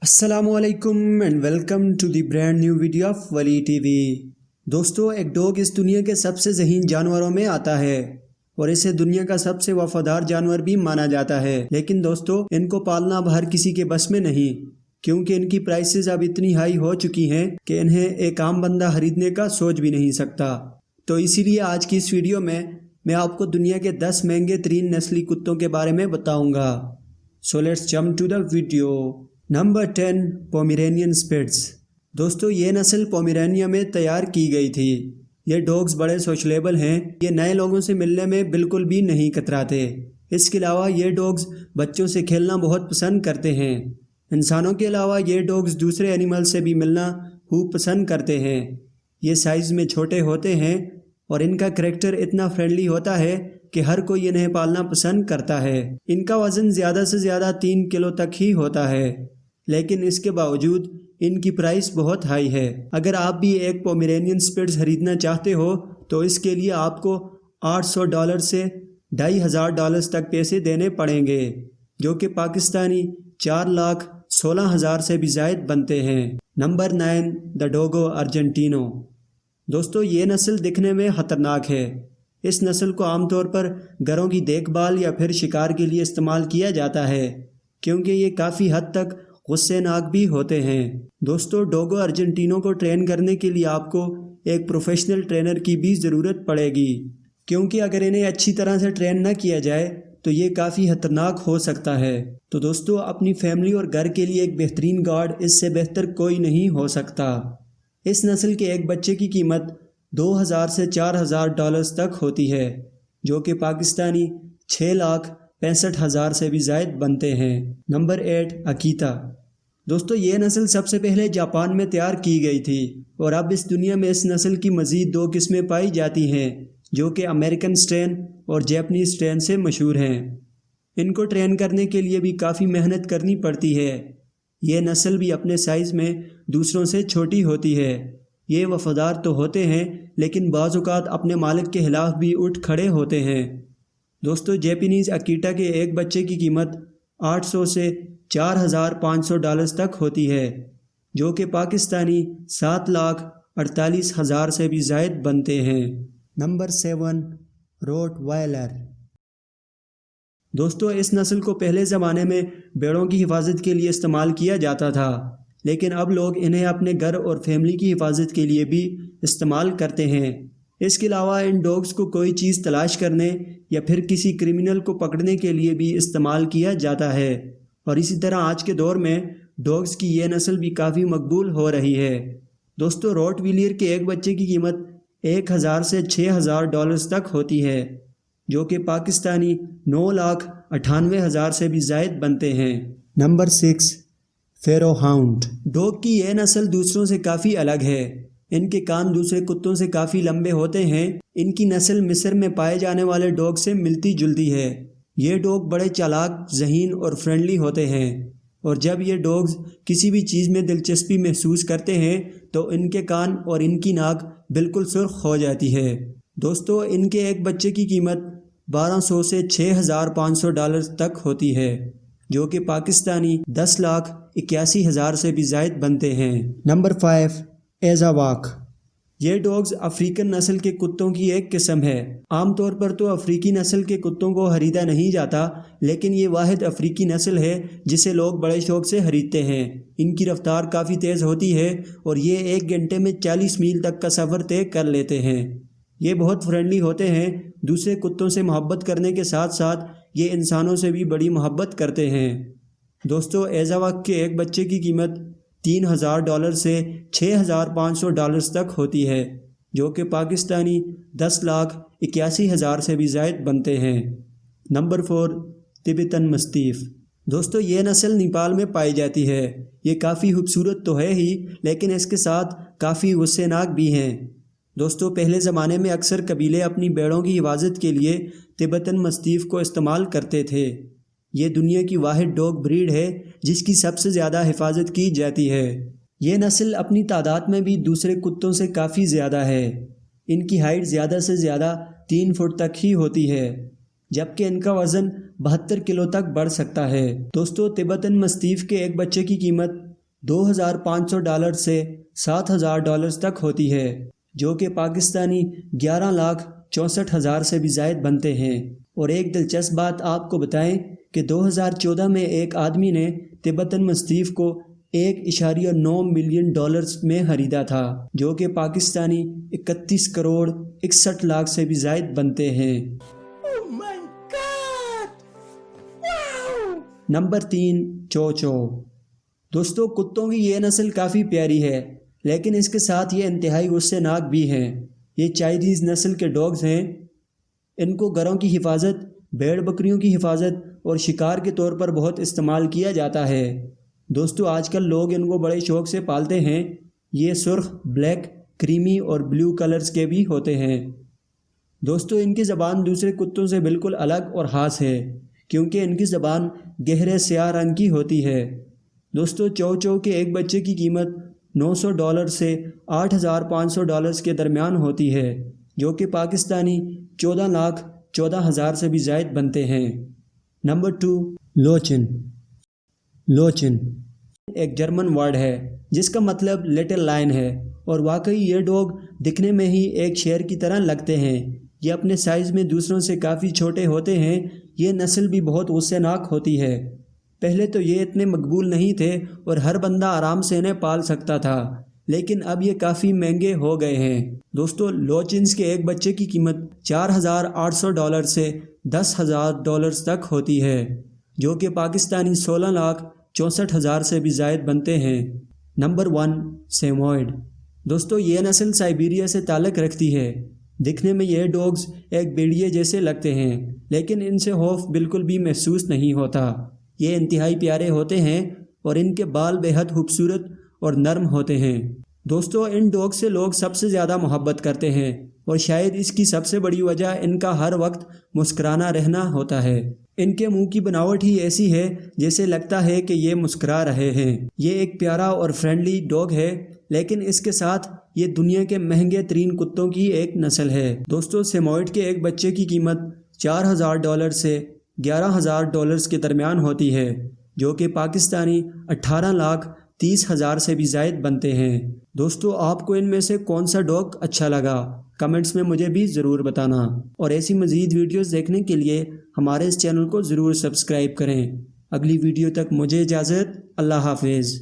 السلام علیکم and welcome to the brand new video of Wali TV. دوستو، ایک ڈوگ اس دنیا کے سب سے ذہین جانوروں میں آتا ہے اور اسے دنیا کا سب سے وفادار جانور بھی مانا جاتا ہے، لیکن دوستو ان کو پالنا اب ہر کسی کے بس میں نہیں، کیونکہ ان کی پرائسز اب اتنی ہائی ہو چکی ہیں کہ انہیں ایک عام بندہ خریدنے کا سوچ بھی نہیں سکتا۔ تو اسی لیے آج کی اس ویڈیو میں آپ کو دنیا کے 10 مہنگے ترین نسلی کتوں کے بارے میں بتاؤں گا۔ So let's jump to the video. Number 10، Pomeranian spitz. دوستو، یہ نسل پومیرینیا میں تیار کی گئی تھی۔ یہ ڈوگز بڑے سوشلیبل ہیں، یہ نئے لوگوں سے ملنے میں بالکل بھی نہیں کتراتے۔ اس کے علاوہ یہ ڈوگز بچوں سے کھیلنا بہت پسند کرتے ہیں۔ انسانوں کے علاوہ یہ ڈوگز دوسرے اینیمل سے بھی ملنا خوب پسند کرتے ہیں۔ یہ سائز میں چھوٹے ہوتے ہیں اور ان کا کریکٹر اتنا فرینڈلی ہوتا ہے کہ ہر کوئی انہیں پالنا پسند کرتا ہے۔ ان کا وزن زیادہ سے زیادہ 3 کلو تک ہی ہوتا ہے، لیکن اس کے باوجود ان کی پرائس بہت ہائی ہے۔ اگر آپ بھی ایک پومیرینین اسپٹس خریدنا چاہتے ہو تو اس کے لیے آپ کو $800 سے $2500 تک پیسے دینے پڑیں گے، جو کہ پاکستانی 4,16,000 سے بھی زائد بنتے ہیں۔ نمبر 9، دا ڈوگو ارجنٹینو۔ دوستو، یہ نسل دکھنے میں خطرناک ہے۔ اس نسل کو عام طور پر گھروں کی دیکھ بھال یا پھر شکار کے لیے استعمال کیا جاتا ہے، کیونکہ یہ کافی حد تک غصے ناک بھی ہوتے ہیں۔ دوستو، ڈوگو ارجنٹینو کو ٹرین کرنے کے لیے آپ کو ایک پروفیشنل ٹرینر کی بھی ضرورت پڑے گی، کیونکہ اگر انہیں اچھی طرح سے ٹرین نہ کیا جائے تو یہ کافی خطرناک ہو سکتا ہے۔ تو دوستو، اپنی فیملی اور گھر کے لیے ایک بہترین گارڈ اس سے بہتر کوئی نہیں ہو سکتا۔ اس نسل کے ایک بچے کی قیمت $2,000 سے $4,000 تک ہوتی ہے، جو کہ پاکستانی 6,65,000 سے بھی زائد بنتے ہیں۔ نمبر 8، اکیتا۔ دوستو، یہ نسل سب سے پہلے جاپان میں تیار کی گئی تھی اور اب اس دنیا میں اس نسل کی مزید 2 قسمیں پائی جاتی ہیں، جو کہ امریکن اسٹرین اور جیپنیز اسٹرین سے مشہور ہیں۔ ان کو ٹرین کرنے کے لیے بھی کافی محنت کرنی پڑتی ہے۔ یہ نسل بھی اپنے سائز میں دوسروں سے چھوٹی ہوتی ہے۔ یہ وفادار تو ہوتے ہیں، لیکن بعض اوقات اپنے مالک کے خلاف بھی اٹھ کھڑے ہوتے ہیں۔ دوستو، جیپنیز اکیٹا کے ایک بچے کی قیمت $800 سے $4,500 تک ہوتی ہے، جو کہ پاکستانی 7,48,000 سے بھی زائد بنتے ہیں۔ Number 7، rottweiler. دوستو، اس نسل کو پہلے زمانے میں بھیڑوں کی حفاظت کے لیے استعمال کیا جاتا تھا، لیکن اب لوگ انہیں اپنے گھر اور فیملی کی حفاظت کے لیے بھی استعمال کرتے ہیں۔ اس کے علاوہ ان ڈوگز کو کوئی چیز تلاش کرنے یا پھر کسی کرمنل کو پکڑنے کے لیے بھی استعمال کیا جاتا ہے، اور اسی طرح آج کے دور میں ڈوگز کی یہ نسل بھی کافی مقبول ہو رہی ہے۔ دوستو، روٹ ویلیئر کے ایک بچے کی قیمت $1,000 سے $6,000 تک ہوتی ہے، جو کہ پاکستانی 9,98,000 سے بھی زائد بنتے ہیں۔ Number 6، فیرو hound. ڈوگ کی یہ نسل دوسروں سے کافی الگ ہے۔ ان کے کان دوسرے کتوں سے کافی لمبے ہوتے ہیں۔ ان کی نسل مصر میں پائے جانے والے ڈوگ سے ملتی جلتی ہے۔ یہ ڈوگ بڑے چالاک، ذہین اور فرینڈلی ہوتے ہیں، اور جب یہ ڈوگز کسی بھی چیز میں دلچسپی محسوس کرتے ہیں تو ان کے کان اور ان کی ناک بالکل سرخ ہو جاتی ہے۔ دوستو، ان کے ایک بچے کی قیمت $1,200 سے $6,500 تک ہوتی ہے، جو کہ پاکستانی 10,81,000 سے بھی زائد بنتے ہیں۔ نمبر 5، ایزاواک۔ یہ ڈوگز افریقن نسل کے کتوں کی ایک قسم ہے۔ عام طور پر تو افریقی نسل کے کتوں کو خریدا نہیں جاتا، لیکن یہ واحد افریقی نسل ہے جسے لوگ بڑے شوق سے خریدتے ہیں۔ ان کی رفتار کافی تیز ہوتی ہے اور یہ 1 گھنٹے میں 40 میل تک کا سفر طے کر لیتے ہیں۔ یہ بہت فرینڈلی ہوتے ہیں، دوسرے کتوں سے محبت کرنے کے ساتھ ساتھ یہ انسانوں سے بھی بڑی محبت کرتے ہیں۔ دوستو، ایزاواک کے ایک بچے کی قیمت $3,000 سے $6,500 تک ہوتی ہے، جو کہ پاکستانی 10,81,000 سے بھی زائد بنتے ہیں۔ Number 4، Tibetan مستیف۔ دوستو، یہ نسل نیپال میں پائی جاتی ہے۔ یہ کافی خوبصورت تو ہے ہی، لیکن اس کے ساتھ کافی غصے ناک بھی ہیں۔ دوستو، پہلے زمانے میں اکثر قبیلے اپنی بھیڑوں کی حفاظت کے لیے تبتن مستیف کو استعمال کرتے تھے۔ یہ دنیا کی واحد ڈوگ بریڈ ہے جس کی سب سے زیادہ حفاظت کی جاتی ہے۔ یہ نسل اپنی تعداد میں بھی دوسرے کتوں سے کافی زیادہ ہے۔ ان کی ہائٹ زیادہ سے زیادہ 3 فٹ تک ہی ہوتی ہے، جبکہ ان کا وزن 72 کلو تک بڑھ سکتا ہے۔ دوستو، تبتن مستیف کے ایک بچے کی قیمت $2,500 سے $7,000 تک ہوتی ہے، جو کہ پاکستانی 11,64,000 سے بھی زائد بنتے ہیں۔ اور ایک دلچسپ بات آپ کو بتائیں کہ 2014 میں ایک آدمی نے تبتاً مستیف کو $1.9 ملین میں خریدا تھا، جو کہ پاکستانی 31 کروڑ 61 لاکھ سے بھی زائد بنتے ہیں۔ نمبر 3، چوچو۔ دوستو، کتوں کی یہ نسل کافی پیاری ہے، لیکن اس کے ساتھ یہ انتہائی غصے ناک بھی ہیں۔ یہ چائنیز نسل کے ڈاگز ہیں۔ ان کو گھروں کی حفاظت، بھیڑ بکریوں کی حفاظت اور شکار کے طور پر بہت استعمال کیا جاتا ہے۔ دوستو، آج کل لوگ ان کو بڑے شوق سے پالتے ہیں۔ یہ سرخ، بلیک، کریمی اور بلیو کلرز کے بھی ہوتے ہیں۔ دوستو، ان کی زبان دوسرے کتوں سے بالکل الگ اور خاص ہے، کیونکہ ان کی زبان گہرے سیاہ رنگ کی ہوتی ہے۔ دوستو، چوچو کے ایک بچے کی قیمت $900 سے $8,500 کے درمیان ہوتی ہے، جو کہ پاکستانی 14,14,000 سے بھی زائد بنتے ہیں۔ نمبر 2، لوچن۔ لوچن ایک جرمن ورڈ ہے جس کا مطلب لٹل لائن ہے، اور واقعی یہ ڈوگ دکھنے میں ہی ایک شیر کی طرح لگتے ہیں۔ یہ اپنے سائز میں دوسروں سے کافی چھوٹے ہوتے ہیں۔ یہ نسل بھی بہت غصے ناک ہوتی ہے۔ پہلے تو یہ اتنے مقبول نہیں تھے اور ہر بندہ آرام سے انہیں پال سکتا تھا، لیکن اب یہ کافی مہنگے ہو گئے ہیں۔ دوستو، لوچنز کے ایک بچے کی قیمت $4,800 سے $10,000 تک ہوتی ہے، جو کہ پاکستانی 16,64,000 سے بھی زائد بنتے ہیں۔ نمبر 1، سیموئڈ۔ دوستو، یہ نسل سائبیریا سے تعلق رکھتی ہے۔ دکھنے میں یہ ڈوگز ایک بھیڑیے جیسے لگتے ہیں، لیکن ان سے خوف بالکل بھی محسوس نہیں ہوتا۔ یہ انتہائی پیارے ہوتے ہیں اور ان کے بال بے حد خوبصورت اور نرم ہوتے ہیں۔ دوستو، ان ڈوگ سے لوگ سب سے زیادہ محبت کرتے ہیں، اور شاید اس کی سب سے بڑی وجہ ان کا ہر وقت مسکرانا رہنا ہوتا ہے۔ ان کے منہ کی بناوٹ ہی ایسی ہے جیسے لگتا ہے کہ یہ مسکرا رہے ہیں۔ یہ ایک پیارا اور فرینڈلی ڈوگ ہے، لیکن اس کے ساتھ یہ دنیا کے مہنگے ترین کتوں کی ایک نسل ہے۔ دوستو، سیموئڈ کے ایک بچے کی قیمت $4,000 سے $11,000 کے درمیان ہوتی ہے، جو کہ پاکستانی 18,30,000 سے بھی زائد بنتے ہیں۔ دوستو، آپ کو ان میں سے کون سا ڈاگ اچھا لگا؟ کمنٹس میں مجھے بھی ضرور بتانا، اور ایسی مزید ویڈیوز دیکھنے کے لیے ہمارے اس چینل کو ضرور سبسکرائب کریں۔ اگلی ویڈیو تک مجھے اجازت۔ اللہ حافظ۔